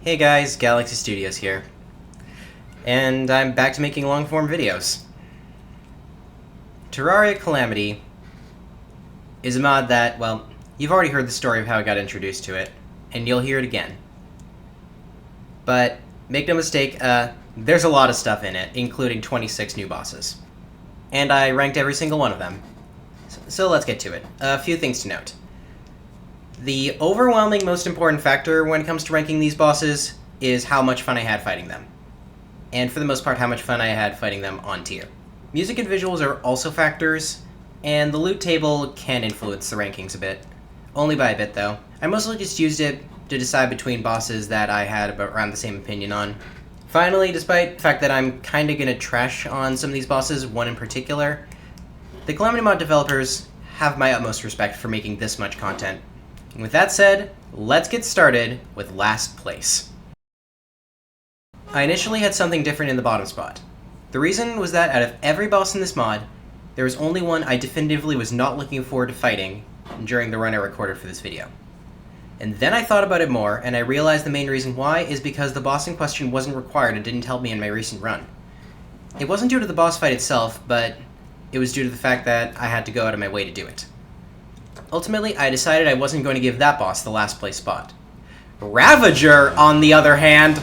Hey guys, Galaxy Studios here. And I'm back to making long-form videos. Terraria Calamity is a mod that, well, you've already heard the story of how I got introduced to it, and you'll hear it again. But, make no mistake, there's a lot of stuff in it, including 26 new bosses. And I ranked every single one of them. So let's get to it. A few things to note. The overwhelming most important factor when it comes to ranking these bosses is how much fun I had fighting them. And for the most part, how much fun I had fighting them on tier. Music and visuals are also factors, and the loot table can influence the rankings a bit. Only by a bit, though. I mostly just used it to decide between bosses that I had about around the same opinion on. Finally, despite the fact that I'm kinda gonna trash on some of these bosses, one in particular, the Calamity Mod developers have my utmost respect for making this much content. And with that said, let's get started with last place. I initially had something different in the bottom spot. The reason was that out of every boss in this mod, there was only one I definitively was not looking forward to fighting during the run I recorded for this video. And then I thought about it more, and I realized the main reason why is because the boss in question wasn't required and didn't help me in my recent run. It wasn't due to the boss fight itself, but it was due to the fact that I had to go out of my way to do it. Ultimately, I decided I wasn't going to give that boss the last place spot. Ravager, on the other hand,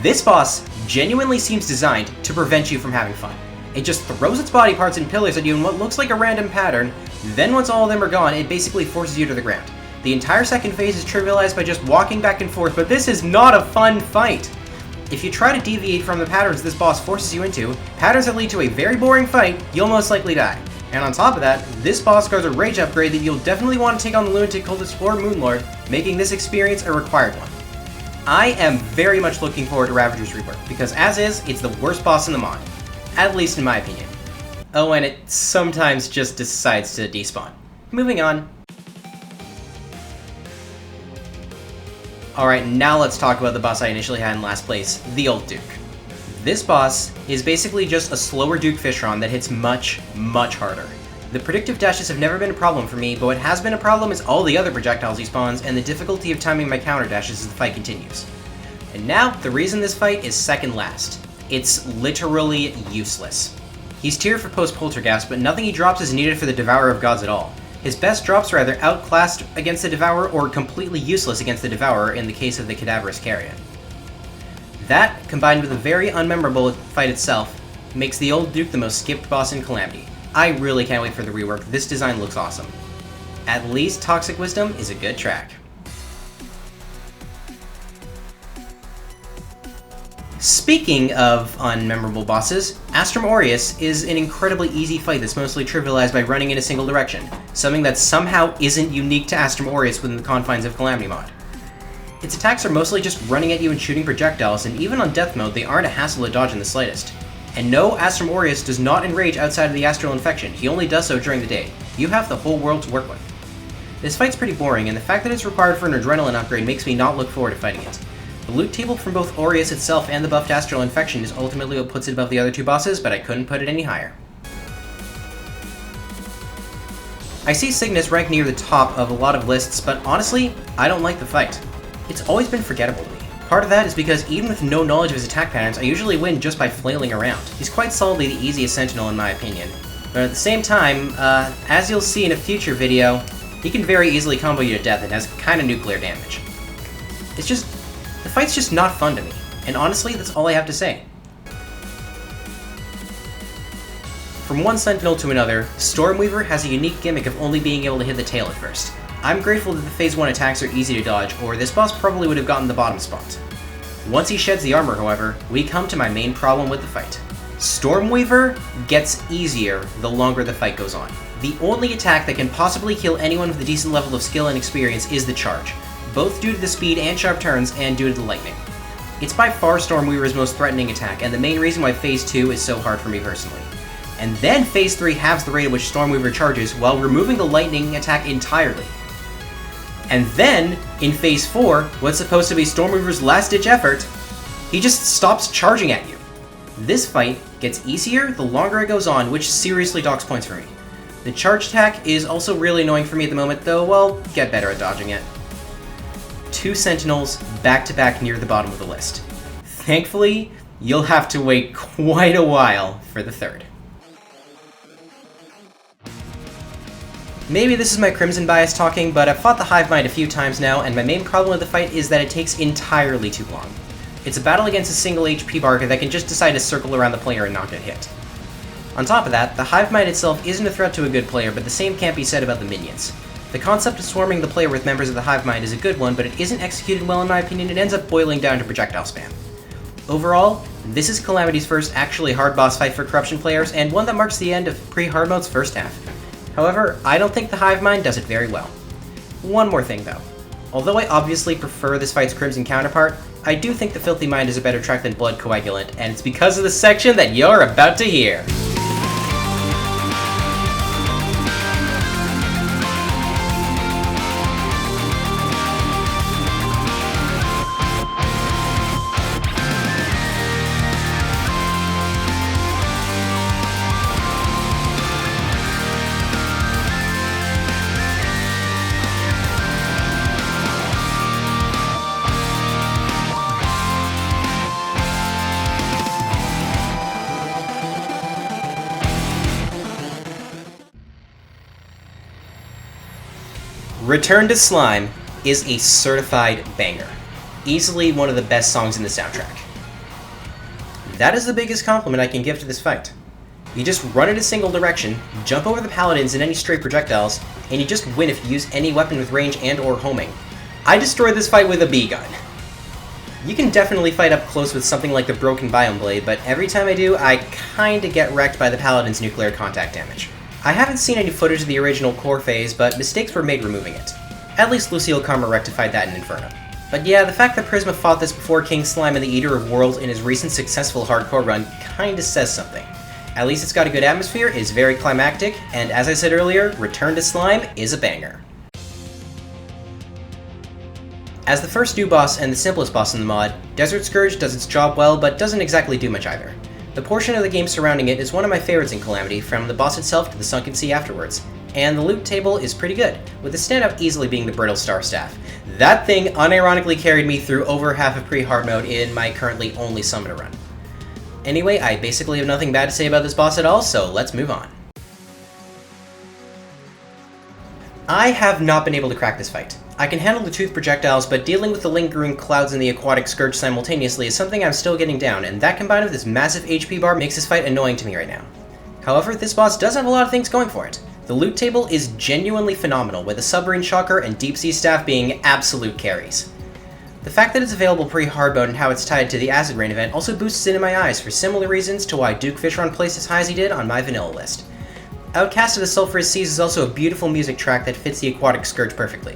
this boss genuinely seems designed to prevent you from having fun. It just throws its body parts and pillars at you in what looks like a random pattern, then once all of them are gone, it basically forces you to the ground. The entire second phase is trivialized by just walking back and forth, but this is not a fun fight! If you try to deviate from the patterns this boss forces you into, patterns that lead to a very boring fight, you'll most likely die. And on top of that, this boss guards a rage upgrade that you'll definitely want to take on the Lunatic Cultist or Moonlord, making this experience a required one. I am very much looking forward to Ravager's rework, because as is, it's the worst boss in the mod. At least in my opinion. Oh, and it sometimes just decides to despawn. Moving on. Alright, now let's talk about the boss I initially had in last place, the Old Duke. This boss is basically just a slower Duke Fishron that hits much, much harder. The predictive dashes have never been a problem for me, but what has been a problem is all the other projectiles he spawns and the difficulty of timing my counter dashes as the fight continues. And now, the reason this fight is second last. It's literally useless. He's tiered for post-Poltergeist, but nothing he drops is needed for the Devourer of Gods at all. His best drops are either outclassed against the Devourer or completely useless against the Devourer in the case of the Cadaverous Carrion. That, combined with a very unmemorable fight itself, makes the Old Duke the most skipped boss in Calamity. I really can't wait for the rework. This design looks awesome. At least Toxic Wisdom is a good track. Speaking of unmemorable bosses, Astrum Aureus is an incredibly easy fight that's mostly trivialized by running in a single direction, something that somehow isn't unique to Astrum Aureus within the confines of Calamity Mod. Its attacks are mostly just running at you and shooting projectiles, and even on death mode, they aren't a hassle to dodge in the slightest. And no, Astrum Aureus does not enrage outside of the Astral Infection, he only does so during the day. You have the whole world to work with. This fight's pretty boring, and the fact that it's required for an Adrenaline upgrade makes me not look forward to fighting it. The loot table from both Aureus itself and the buffed Astral Infection is ultimately what puts it above the other two bosses, but I couldn't put it any higher. I see Cygnus ranked near the top of a lot of lists, but honestly, I don't like the fight. It's always been forgettable to me. Part of that is because even with no knowledge of his attack patterns, I usually win just by flailing around. He's quite solidly the easiest Sentinel in my opinion. But at the same time, as you'll see in a future video, he can very easily combo you to death and has kinda nuclear damage. It's just, the fight's just not fun to me. And honestly, that's all I have to say. From one Sentinel to another, Stormweaver has a unique gimmick of only being able to hit the tail at first. I'm grateful that the Phase 1 attacks are easy to dodge, or this boss probably would have gotten the bottom spot. Once he sheds the armor, however, we come to my main problem with the fight. Stormweaver gets easier the longer the fight goes on. The only attack that can possibly kill anyone with a decent level of skill and experience is the charge, both due to the speed and sharp turns, and due to the lightning. It's by far Stormweaver's most threatening attack, and the main reason why Phase 2 is so hard for me personally. And then Phase 3 halves the rate at which Stormweaver charges, while removing the lightning attack entirely. And then, in Phase 4, what's supposed to be Stormweaver's last-ditch effort, he just stops charging at you. This fight gets easier the longer it goes on, which seriously docks points for me. The charge attack is also really annoying for me at the moment, though I'll get better at dodging it. Two Sentinels back to back near the bottom of the list. Thankfully, you'll have to wait quite a while for the third. Maybe this is my Crimson bias talking, but I've fought the Hive Mind a few times now, and my main problem with the fight is that it takes entirely too long. It's a battle against a single HP bar that can just decide to circle around the player and not get hit. On top of that, the Hive Mind itself isn't a threat to a good player, but the same can't be said about the minions. The concept of swarming the player with members of the Hive Mind is a good one, but it isn't executed well in my opinion. It ends up boiling down to projectile spam. Overall, this is Calamity's first actually hard boss fight for Corruption players, and one that marks the end of pre-hard mode's first half. However, I don't think the Hive Mind does it very well. One more thing though. Although I obviously prefer this fight's Crimson counterpart, I do think the Filthy Mind is a better track than Blood Coagulant, and it's because of the section that you're about to hear. Return to Slime is a certified banger. Easily one of the best songs in the soundtrack. That is the biggest compliment I can give to this fight. You just run in a single direction, jump over the paladins and any stray projectiles, and you just win if you use any weapon with range and or homing. I destroyed this fight with a bee gun. You can definitely fight up close with something like the Broken Biome Blade, but every time I do, I kinda get wrecked by the paladin's nuclear contact damage. I haven't seen any footage of the original core phase, but mistakes were made removing it. At least Lucille Karma rectified that in Inferno. But yeah, the fact that Prisma fought this before King Slime and the Eater of Worlds in his recent successful hardcore run kinda says something. At least it's got a good atmosphere, is very climactic, and as I said earlier, Return to Slime is a banger. As the first new boss and the simplest boss in the mod, Desert Scourge does its job well, but doesn't exactly do much either. The portion of the game surrounding it is one of my favorites in Calamity, from the boss itself to the Sunken Sea afterwards, and the loot table is pretty good, with the standout easily being the Brittle Star Staff. That thing unironically carried me through over half of pre-hard mode in my currently only summoner run. Anyway, I basically have nothing bad to say about this boss at all, so let's move on. I have not been able to crack this fight. I can handle the tooth projectiles, but dealing with the lingering clouds and the aquatic scourge simultaneously is something I'm still getting down, and that combined with this massive HP bar makes this fight annoying to me right now. However, this boss does have a lot of things going for it. The loot table is genuinely phenomenal, with the Submarine Shocker and Deep Sea Staff being absolute carries. The fact that it's available pre-hard mode and how it's tied to the Acid Rain event also boosts it in my eyes for similar reasons to why Duke Fishron placed as high as he did on my vanilla list. Outcast of the Sulphurous Seas is also a beautiful music track that fits the aquatic scourge perfectly.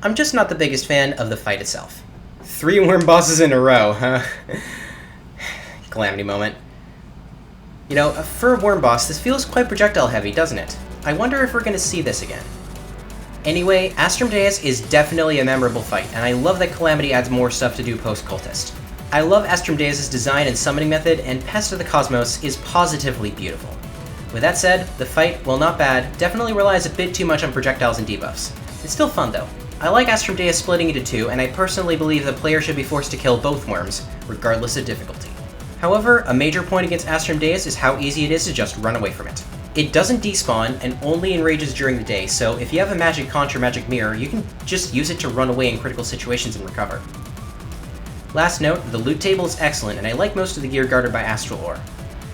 I'm just not the biggest fan of the fight itself. 3 worm bosses in a row, huh? Calamity moment. You know, for a worm boss, this feels quite projectile heavy, doesn't it? I wonder if we're gonna see this again. Anyway, Astrum Deus is definitely a memorable fight, and I love that Calamity adds more stuff to do post-Cultist. I love Astrum Deus' design and summoning method, and Pest of the Cosmos is positively beautiful. With that said, the fight, while not bad, definitely relies a bit too much on projectiles and debuffs. It's still fun though. I like Astrum Deus splitting into 2, and I personally believe the player should be forced to kill both worms, regardless of difficulty. However, a major point against Astrum Deus is how easy it is to just run away from it. It doesn't despawn, and only enrages during the day, so if you have a magic conch or magic mirror, you can just use it to run away in critical situations and recover. Last note, the loot table is excellent, and I like most of the gear guarded by Astral Ore.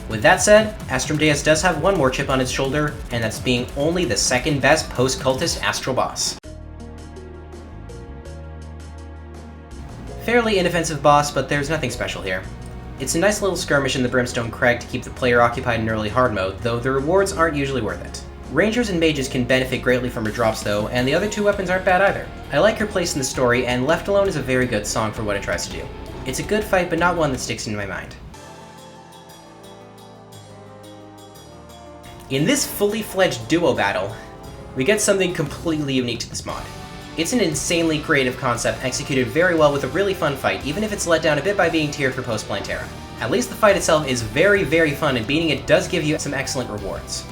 With that said, Astrum Deus does have one more chip on its shoulder, and that's being only the second best post-cultist Astral boss. Fairly inoffensive boss, but there's nothing special here. It's a nice little skirmish in the Brimstone Crag to keep the player occupied in early hard mode, though the rewards aren't usually worth it. Rangers and mages can benefit greatly from her drops though, and the other 2 weapons aren't bad either. I like her place in the story, and Left Alone is a very good song for what it tries to do. It's a good fight, but not one that sticks in my mind. In this fully fledged duo battle, we get something completely unique to this mod. It's an insanely creative concept executed very well with a really fun fight, even if it's let down a bit by being tiered for post-Plantera. At least the fight itself is very, very fun, and beating it does give you some excellent rewards.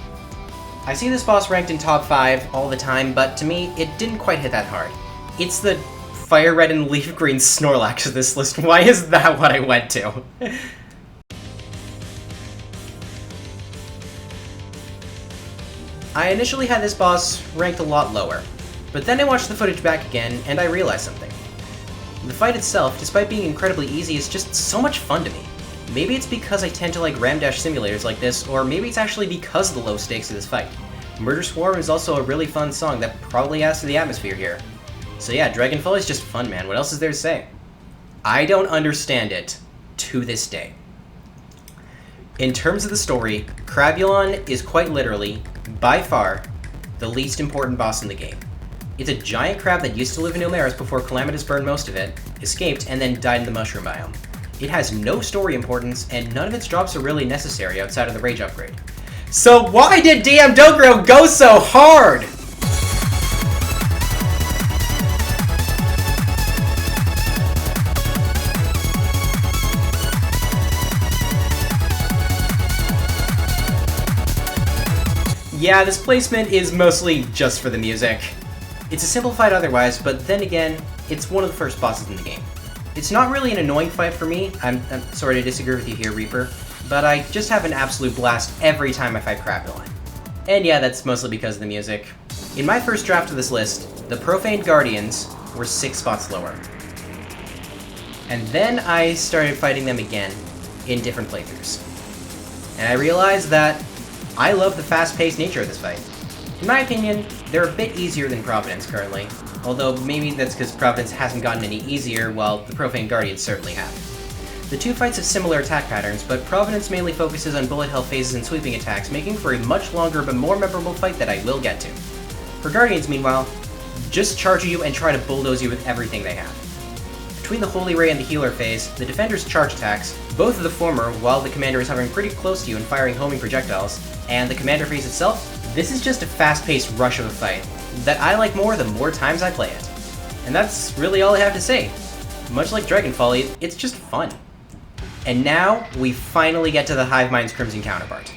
I see this boss ranked in top 5 all the time, but to me, it didn't quite hit that hard. It's the fire red and leaf green Snorlax to this list. Why is that what I went to? I initially had this boss ranked a lot lower, but then I watched the footage back again and I realized something. The fight itself, despite being incredibly easy, is just so much fun to me. Maybe it's because I tend to like ram dash simulators like this, or maybe it's actually because of the low stakes of this fight. Murder Swarm is also a really fun song that probably adds to the atmosphere here. So yeah, Dragonfall is just fun, man. What else is there to say? I don't understand it to this day. In terms of the story, Crabulon is quite literally, by far, the least important boss in the game. It's a giant crab that used to live in Omeris before Calamitous burned most of it, escaped, and then died in the mushroom biome. It has no story importance, and none of its drops are really necessary outside of the rage upgrade. So why did DM DOKURO go so hard? Yeah, this placement is mostly just for the music. It's a simple fight otherwise, but then again, it's one of the first bosses in the game. It's not really an annoying fight for me. I'm sorry to disagree with you here, Reaper, but I just have an absolute blast every time I fight Crabulon. And yeah, that's mostly because of the music. In my first draft of this list, the Profaned Guardians were 6 spots lower. And then I started fighting them again in different playthroughs. And I realized that I love the fast-paced nature of this fight. In my opinion, they're a bit easier than Providence currently, although maybe that's because Providence hasn't gotten any easier, while the Profane Guardians certainly have. The two fights have similar attack patterns, but Providence mainly focuses on bullet hell phases and sweeping attacks, making for a much longer but more memorable fight that I will get to. For Guardians, meanwhile, just charge you and try to bulldoze you with everything they have. Between the Holy Ray and the Healer phase, the Defender's charge attacks, both of the former while the Commander is hovering pretty close to you and firing homing projectiles, and the Commander phase itself, this is just a fast-paced rush of a fight that I like more the more times I play it. And that's really all I have to say. Much like Dragonfall, it's just fun. And now, we finally get to the Hive Mind's Crimson counterpart.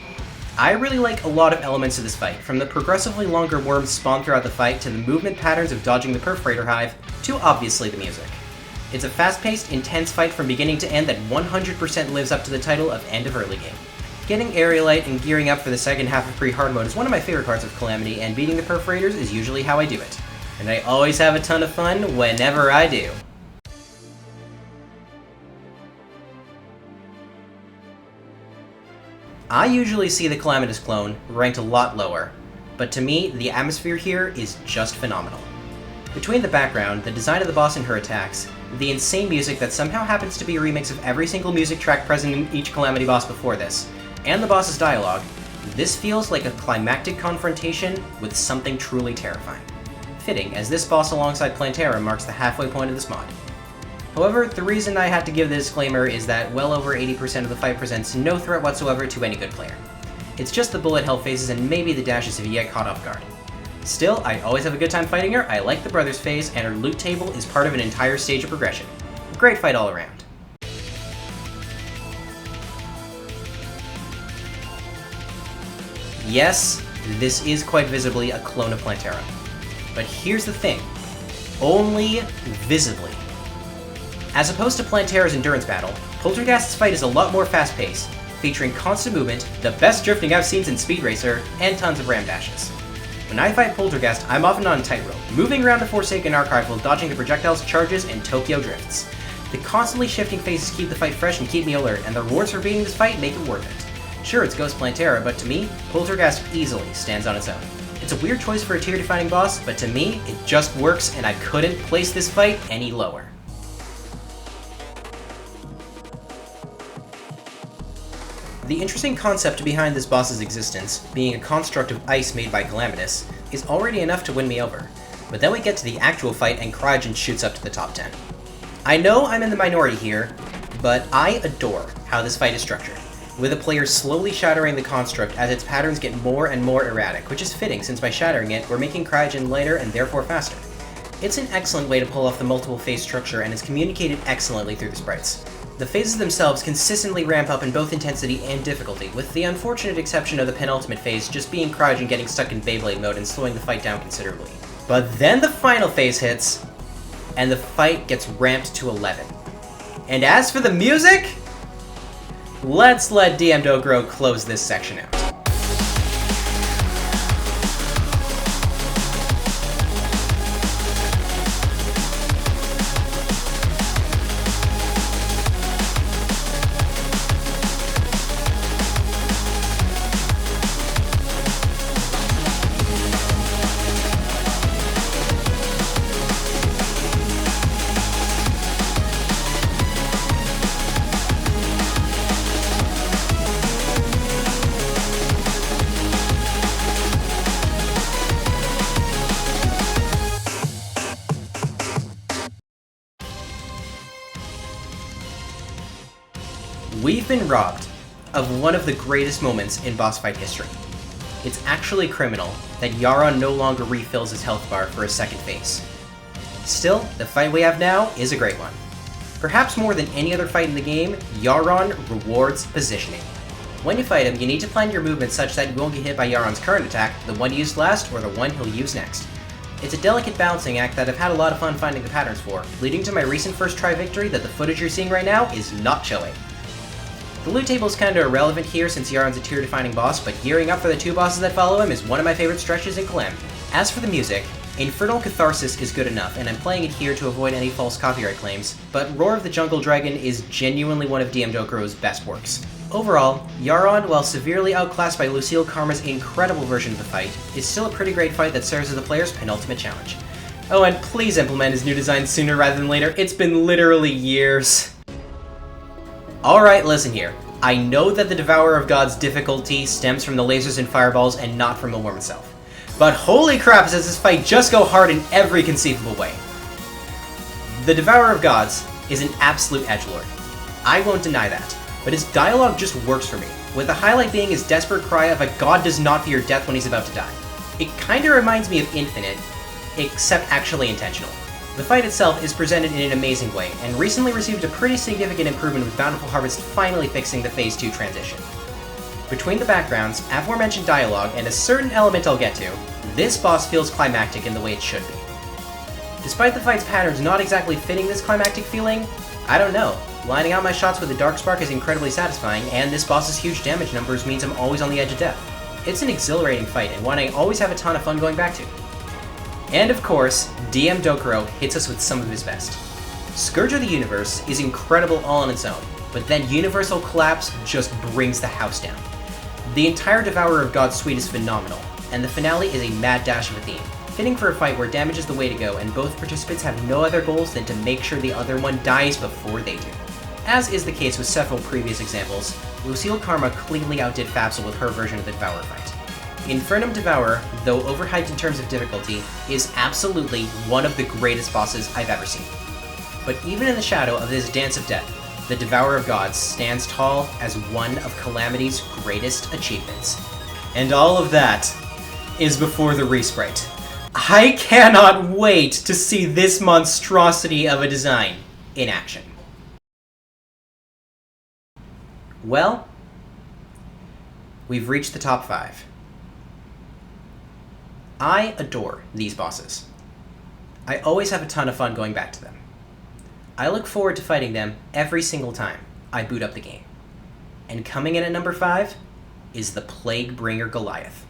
I really like a lot of elements of this fight, from the progressively longer worms spawned throughout the fight to the movement patterns of dodging the Perforator Hive, to obviously the music. It's a fast-paced, intense fight from beginning to end that 100% lives up to the title of End of Early Game. Getting Aerialite and gearing up for the second half of pre-hard mode is one of my favorite parts of Calamity, and beating the Perforators is usually how I do it. And I always have a ton of fun whenever I do. I usually see the Calamitous clone ranked a lot lower, but to me, the atmosphere here is just phenomenal. Between the background, the design of the boss and her attacks, the insane music that somehow happens to be a remix of every single music track present in each Calamity boss before this, and the boss's dialogue, this feels like a climactic confrontation with something truly terrifying. Fitting, as this boss alongside Plantera marks the halfway point of this mod. However, the reason I had to give this disclaimer is that well over 80% of the fight presents no threat whatsoever to any good player. It's just the bullet hell phases and maybe the dashes if you get caught off guard. Still, I always have a good time fighting her, I like the brothers phase, and her loot table is part of an entire stage of progression. A great fight all around. Yes, this is quite visibly a clone of Plantera. But here's the thing, only visibly. As opposed to Plantera's endurance battle, Poltergast's fight is a lot more fast-paced, featuring constant movement, the best drifting I've seen since Speed Racer, and tons of ram dashes. When I fight Poltergast, I'm often on a tightrope, moving around the Forsaken Archive while dodging the projectiles, charges, and Tokyo drifts. The constantly shifting phases keep the fight fresh and keep me alert, and the rewards for beating this fight make it worth it. Sure, it's Ghost Plantera, but to me, Poltergast easily stands on its own. It's a weird choice for a tier-defining boss, but to me, it just works, and I couldn't place this fight any lower. The interesting concept behind this boss's existence, being a construct of ice made by Calamitous, is already enough to win me over, but then we get to the actual fight and Cryogen shoots up to the top 10. I know I'm in the minority here, but I adore how this fight is structured, with a player slowly shattering the construct as its patterns get more and more erratic, which is fitting since by shattering it, we're making Cryogen lighter and therefore faster. It's an excellent way to pull off the multiple phase structure and is communicated excellently through the sprites. The phases themselves consistently ramp up in both intensity and difficulty, with the unfortunate exception of the penultimate phase just being Cryogen getting stuck in Beyblade mode and slowing the fight down considerably. But then the final phase hits, and the fight gets ramped to 11. And as for the music, let's let DM Dokuro close this section out. We've been robbed of one of the greatest moments in boss fight history. It's actually criminal that Yaron no longer refills his health bar for a second phase. Still, the fight we have now is a great one. Perhaps more than any other fight in the game, Yaron rewards positioning. When you fight him, you need to plan your movements such that you won't get hit by Yaron's current attack, the one he used last, or the one he'll use next. It's a delicate balancing act that I've had a lot of fun finding the patterns for, leading to my recent first try victory that the footage you're seeing right now is not showing. The loot table is kinda irrelevant here since Yaron's a tier-defining boss, but gearing up for the two bosses that follow him is one of my favorite stretches in Calamity. As for the music, Infernal Catharsis is good enough, and I'm playing it here to avoid any false copyright claims, but Roar of the Jungle Dragon is genuinely one of DM Dokuro's best works. Overall, Yaron, while severely outclassed by Lucille Karma's incredible version of the fight, is still a pretty great fight that serves as the player's penultimate challenge. Oh, and please implement his new design sooner rather than later, it's been literally years. Alright, listen here. I know that the Devourer of Gods difficulty stems from the lasers and fireballs and not from the worm itself. But holy crap, does this fight just go hard in every conceivable way. The Devourer of Gods is an absolute edgelord. I won't deny that, but his dialogue just works for me, with the highlight being his desperate cry of a god does not fear death when he's about to die. It kinda reminds me of Infinite, except actually intentional. The fight itself is presented in an amazing way, and recently received a pretty significant improvement with Bountiful Harvest finally fixing the Phase 2 transition. Between the backgrounds, aforementioned dialogue, and a certain element I'll get to, this boss feels climactic in the way it should be. Despite the fight's patterns not exactly fitting this climactic feeling, I don't know. Lining out my shots with the Darkspark is incredibly satisfying, and this boss's huge damage numbers means I'm always on the edge of death. It's an exhilarating fight, and one I always have a ton of fun going back to. And of course, DM Dokuro hits us with some of his best. Scourge of the Universe is incredible all on its own, but then Universal Collapse just brings the house down. The entire Devourer of Gods suite is phenomenal, and the finale is a mad dash of a theme, fitting for a fight where damage is the way to go and both participants have no other goals than to make sure the other one dies before they do. As is the case with several previous examples, Lucille Karma cleanly outdid Fapsel with her version of the Devourer fight. Infernum Devourer, though overhyped in terms of difficulty, is absolutely one of the greatest bosses I've ever seen. But even in the shadow of this dance of death, the Devourer of Gods stands tall as one of Calamity's greatest achievements. And all of that is before the resprite. I cannot wait to see this monstrosity of a design in action. Well, we've reached the top 5. I adore these bosses. I always have a ton of fun going back to them. I look forward to fighting them every single time I boot up the game. And coming in at number 5 is the Plaguebringer Goliath.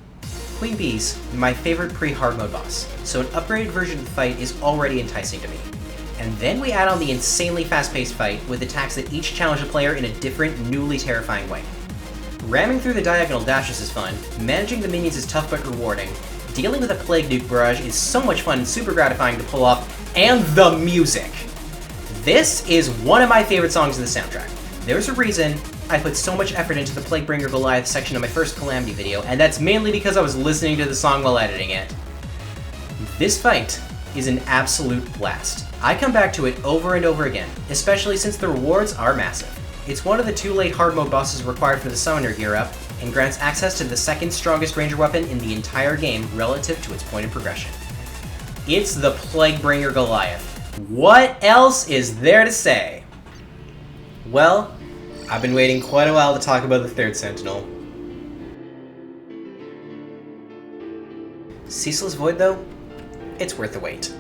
Queen Bee's my favorite pre-hard mode boss, so an upgraded version of the fight is already enticing to me. And then we add on the insanely fast-paced fight with attacks that each challenge the player in a different, newly terrifying way. Ramming through the diagonal dashes is fun, managing the minions is tough but rewarding, dealing with a Plague Nuke barrage is so much fun and super gratifying to pull off, and the music! This is one of my favorite songs in the soundtrack. There's a reason I put so much effort into the Plaguebringer Goliath section of my first Calamity video, and that's mainly because I was listening to the song while editing it. This fight is an absolute blast. I come back to it over and over again, especially since the rewards are massive. It's one of the 2 late hard mode bosses required for the Summoner gear up, and grants access to the 2nd strongest ranger weapon in the entire game relative to its point of progression. It's the Plaguebringer Goliath. What else is there to say? Well, I've been waiting quite a while to talk about the 3rd Sentinel. Ceaseless Void though, it's worth the wait.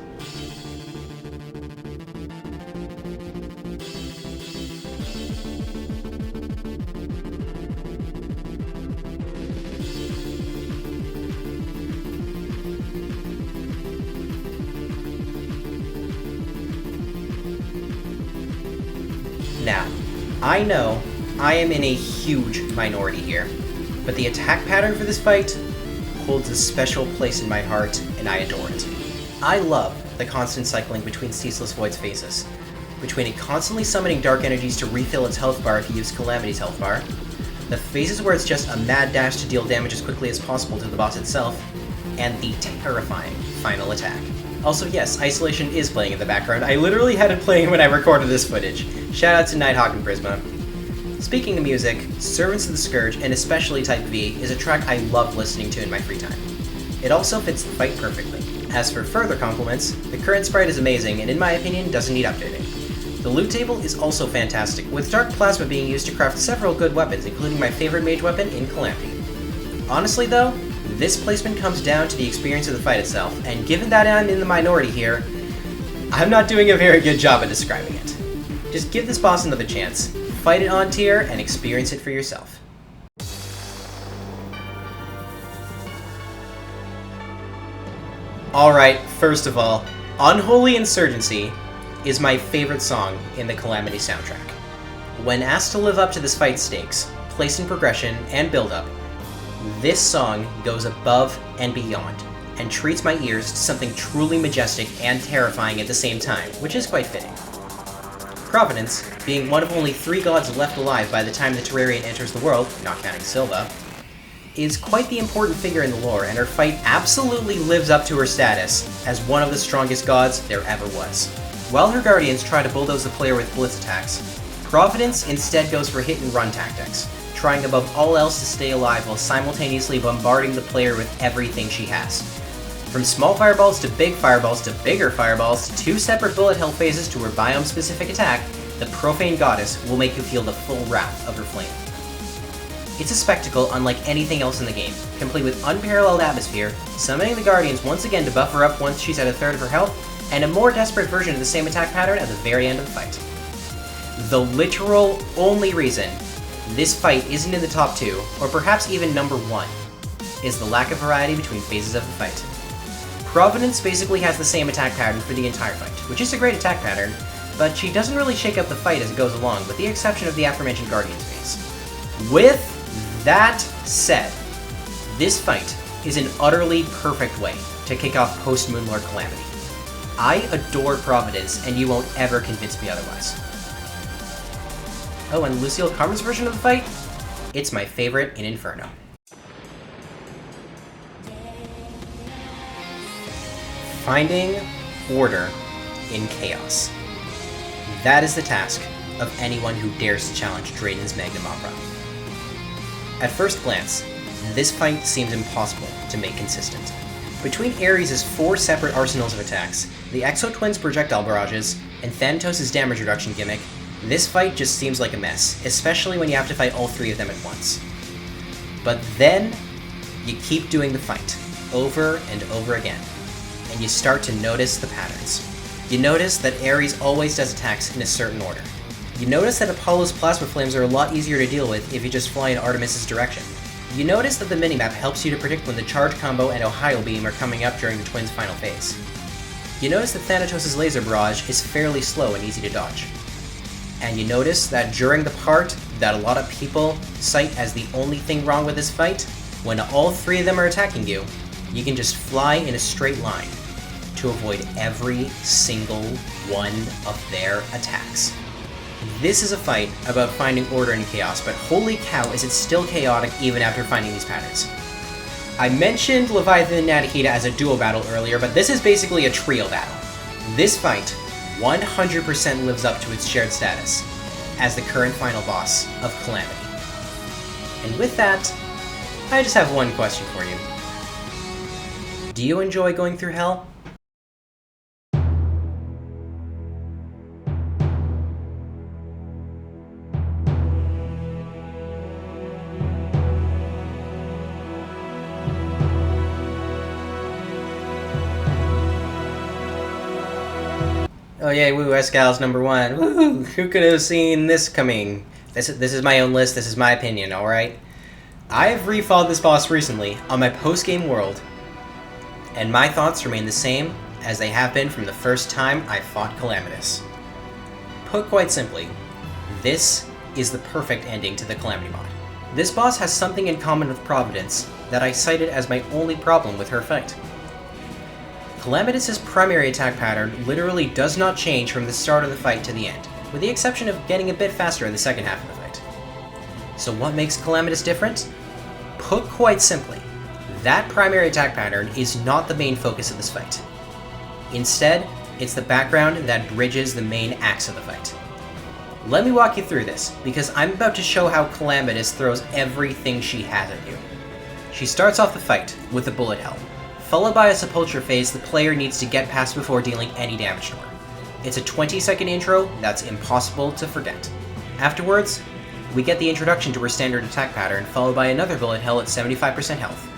Now, I know I am in a huge minority here, but the attack pattern for this fight holds a special place in my heart, and I adore it. I love the constant cycling between Ceaseless Void's phases, between it constantly summoning dark energies to refill its health bar if you use Calamity's health bar, the phases where it's just a mad dash to deal damage as quickly as possible to the boss itself, and the terrifying final attack. Also, yes, Isolation is playing in the background. I literally had it playing when I recorded this footage. Shout out to Nighthawk and Prisma. Speaking of music, Servants of the Scourge, and especially Type V, is a track I love listening to in my free time. It also fits the fight perfectly. As for further compliments, the current sprite is amazing and in my opinion doesn't need updating. The loot table is also fantastic, with Dark Plasma being used to craft several good weapons, including my favorite mage weapon in Calamity. Honestly though, this placement comes down to the experience of the fight itself, and given that I'm in the minority here, I'm not doing a very good job at describing it. Just give this boss another chance, fight it on tier, and experience it for yourself. Alright, first of all, Unholy Insurgency is my favorite song in the Calamity soundtrack. When asked to live up to this fight stakes, place in progression, and build-up, this song goes above and beyond, and treats my ears to something truly majestic and terrifying at the same time, which is quite fitting. Providence, being one of only 3 gods left alive by the time the Terrarian enters the world, not counting Sylva, is quite the important figure in the lore, and her fight absolutely lives up to her status as one of the strongest gods there ever was. While her guardians try to bulldoze the player with blitz attacks, Providence instead goes for hit-and-run tactics, trying above all else to stay alive while simultaneously bombarding the player with everything she has. From small fireballs to big fireballs to bigger fireballs to 2 separate bullet hell phases to her biome-specific attack, the Profane Goddess will make you feel the full wrath of her flame. It's a spectacle unlike anything else in the game, complete with unparalleled atmosphere, summoning the Guardians once again to buff her up once she's at a third of her health, and a more desperate version of the same attack pattern at the very end of the fight. The literal only reason this fight isn't in the top 2, or perhaps even number 1, is the lack of variety between phases of the fight. Providence basically has the same attack pattern for the entire fight, which is a great attack pattern, but she doesn't really shake up the fight as it goes along, with the exception of the aforementioned Guardians phase. With that said, this fight is an utterly perfect way to kick off post-Moonlord Calamity. I adore Providence, and you won't ever convince me otherwise. Oh, and Lucille Carmen's version of the fight? It's my favorite in Inferno. Finding order in chaos. That is the task of anyone who dares to challenge Drayden's Magnum Opera. At first glance, this fight seems impossible to make consistent. Between Ares' 4 separate arsenals of attacks, the Exo Twins' projectile barrages, and Thanatos' damage reduction gimmick, this fight just seems like a mess, especially when you have to fight all 3 of them at once. But then, you keep doing the fight, over and over again, and you start to notice the patterns. You notice that Ares always does attacks in a certain order. You notice that Apollo's plasma flames are a lot easier to deal with if you just fly in Artemis' direction. You notice that the minimap helps you to predict when the Charge Combo and Ohio Beam are coming up during the Twins' final phase. You notice that Thanatos' laser barrage is fairly slow and easy to dodge. And you notice that during the part that a lot of people cite as the only thing wrong with this fight, when all 3 of them are attacking you, you can just fly in a straight line to avoid every single one of their attacks. This is a fight about finding order in chaos, but holy cow is it still chaotic even after finding these patterns. I mentioned Leviathan and Nadahida as a duo battle earlier, but this is basically a trio battle. This fight 100% lives up to its shared status as the current final boss of Calamity. And with that, I just have one question for you. Do you enjoy going through hell? Oh yay, woo, Escal's #1. Woo! Who could have seen this coming? This is my own list, this is my opinion, alright? I've refought this boss recently on my post-game world, and my thoughts remain the same as they have been from the first time I fought Calamitous. Put quite simply, This is the perfect ending to the Calamity mod. This boss has something in common with Providence that I cited as my only problem with her fight. Calamity's primary attack pattern literally does not change from the start of the fight to the end, with the exception of getting a bit faster in the second half of the fight. So what makes Calamity different? Put quite simply, that primary attack pattern is not the main focus of this fight. Instead, it's the background that bridges the main acts of the fight. Let me walk you through this, because I'm about to show how Calamity throws everything she has at you. She starts off the fight with a bullet hell, followed by a sepulture phase the player needs to get past before dealing any damage to her. It's a 20-second intro that's impossible to forget. Afterwards, we get the introduction to her standard attack pattern, followed by another bullet hell at 75% health.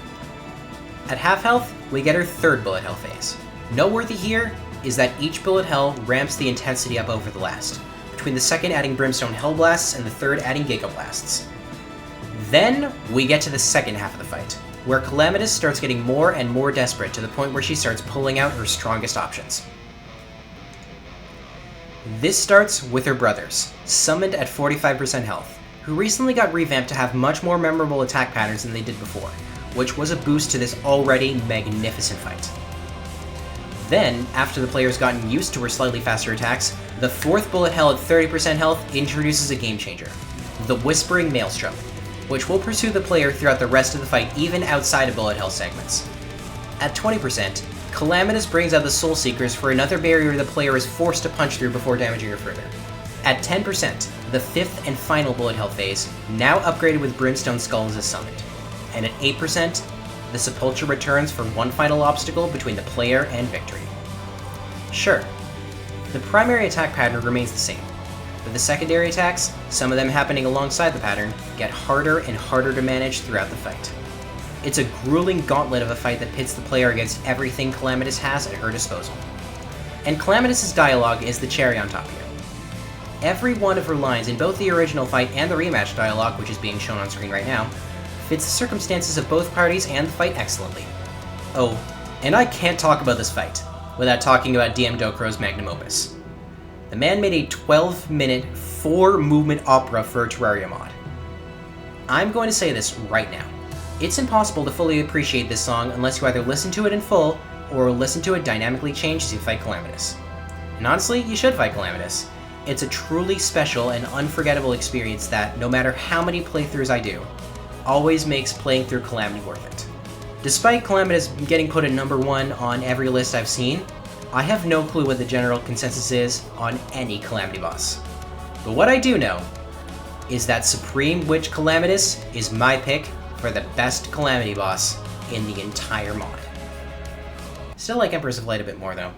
At half health, we get her third bullet hell phase. Noteworthy here is that each bullet hell ramps the intensity up over the last, between the second adding Brimstone Hell Blasts and the third adding Giga Blasts. Then we get to the second half of the fight, where Calamity starts getting more and more desperate to the point where she starts pulling out her strongest options. This starts with her brothers, summoned at 45% health, who recently got revamped to have much more memorable attack patterns than they did before, which was a boost to this already magnificent fight. Then, after the player's gotten used to her slightly faster attacks, the fourth bullet hell at 30% health introduces a game changer, the Whispering Maelstrom, which will pursue the player throughout the rest of the fight even outside of bullet hell segments. At 20%, Calamity brings out the Soul Seekers for another barrier the player is forced to punch through before damaging her further. At 10%, the fifth and final bullet hell phase, now upgraded with Brimstone Skulls, is summoned. And at 8%, the Sepulture returns for one final obstacle between the player and victory. Sure, the primary attack pattern remains the same, but the secondary attacks, some of them happening alongside the pattern, get harder and harder to manage throughout the fight. It's a grueling gauntlet of a fight that pits the player against everything Calamity has at her disposal. And Calamity's dialogue is the cherry on top here. Every one of her lines in both the original fight and the rematch dialogue, which is being shown on screen right now, fits the circumstances of both parties and the fight excellently. Oh, and I can't talk about this fight without talking about DM DOKURO's magnum opus. The man made a 12-minute, 4-movement opera for a Terraria mod. I'm going to say this right now. It's impossible to fully appreciate this song unless you either listen to it in full, or listen to it dynamically change as you fight Calamity. And honestly, you should fight Calamity. It's a truly special and unforgettable experience that, no matter how many playthroughs I do, always makes playing through Calamity worth it. Despite Calamity getting put at number 1 on every list I've seen, I have no clue what the general consensus is on any Calamity boss. But what I do know is that Supreme Witch Calamity is my pick for the best Calamity boss in the entire mod. Still like Empress of Light a bit more though.